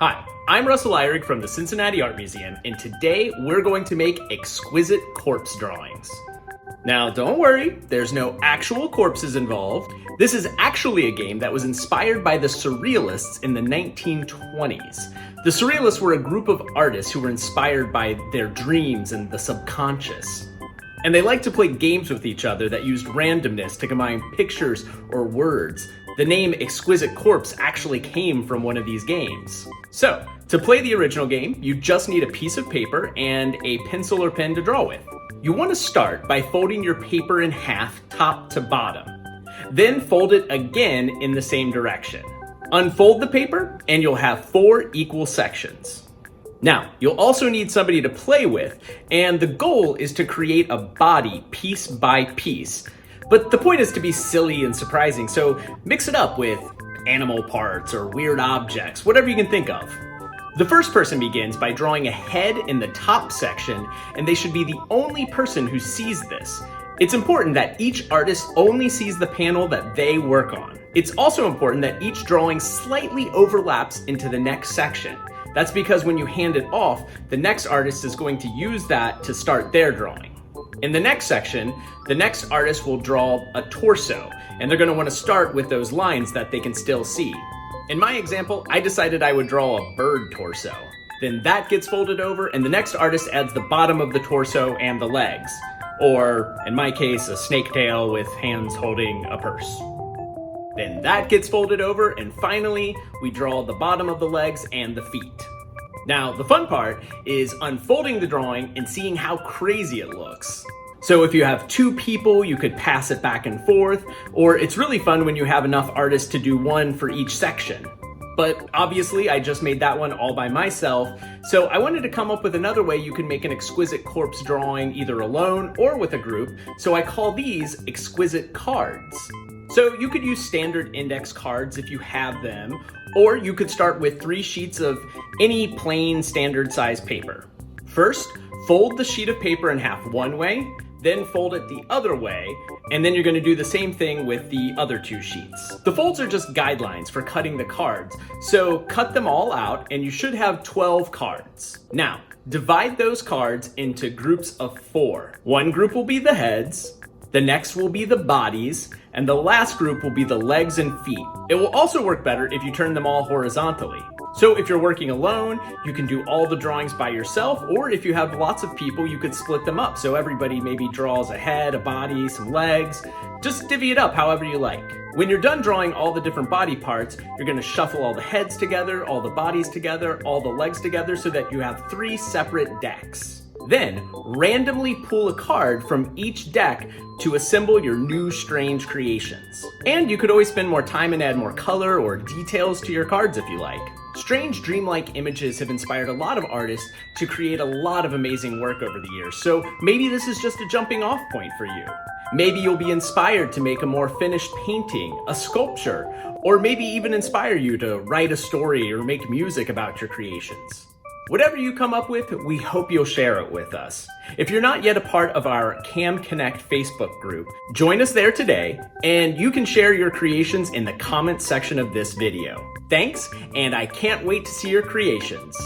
Hi, I'm Russell Eyrig from the Cincinnati Art Museum, and today we're going to make exquisite corpse drawings. Now, don't worry, there's no actual corpses involved. This is actually a game that was inspired by the Surrealists in the 1920s. The Surrealists were a group of artists who were inspired by their dreams and the subconscious. And they liked to play games with each other that used randomness to combine pictures or words. The name Exquisite Corpse actually came from one of these games. So, to play the original game, you just need a piece of paper and a pencil or pen to draw with. You want to start by folding your paper in half, top to bottom. Then fold it again in the same direction. Unfold the paper, and you'll have 4 equal sections. Now, you'll also need somebody to play with, and the goal is to create a body piece by piece. But the point is to be silly and surprising, so mix it up with animal parts or weird objects, whatever you can think of. The first person begins by drawing a head in the top section, and they should be the only person who sees this. It's important that each artist only sees the panel that they work on. It's also important that each drawing slightly overlaps into the next section. That's because when you hand it off, the next artist is going to use that to start their drawing. In the next section, the next artist will draw a torso, and they're going to want to start with those lines that they can still see. In my example, I decided I would draw a bird torso. Then that gets folded over, and the next artist adds the bottom of the torso and the legs. Or, in my case, a snake tail with hands holding a purse. Then that gets folded over, and finally, we draw the bottom of the legs and the feet. Now, the fun part is unfolding the drawing and seeing how crazy it looks. So if you have 2 people, you could pass it back and forth, or it's really fun when you have enough artists to do one for each section. But obviously, I just made that one all by myself, so I wanted to come up with another way you can make an exquisite corpse drawing either alone or with a group, so I call these exquisite cards. So you could use standard index cards if you have them, or you could start with 3 sheets of any plain standard size paper. First, fold the sheet of paper in half one way, then fold it the other way, and then you're going to do the same thing with the other 2 sheets. The folds are just guidelines for cutting the cards, so cut them all out and you should have 12 cards. Now, divide those cards into groups of 4. One group will be the heads, the next will be the bodies, and the last group will be the legs and feet. It will also work better if you turn them all horizontally. So if you're working alone, you can do all the drawings by yourself, or if you have lots of people, you could split them up so everybody maybe draws a head, a body, some legs. Just divvy it up however you like. When you're done drawing all the different body parts, you're going to shuffle all the heads together, all the bodies together, all the legs together so that you have 3 separate decks. Then, randomly pull a card from each deck to assemble your new strange creations. And you could always spend more time and add more color or details to your cards if you like. Strange dreamlike images have inspired a lot of artists to create a lot of amazing work over the years, so maybe this is just a jumping off point for you. Maybe you'll be inspired to make a more finished painting, a sculpture, or maybe even inspire you to write a story or make music about your creations. Whatever you come up with, we hope you'll share it with us. If you're not yet a part of our Cam Connect Facebook group, join us there today, and you can share your creations in the comments section of this video. Thanks, and I can't wait to see your creations.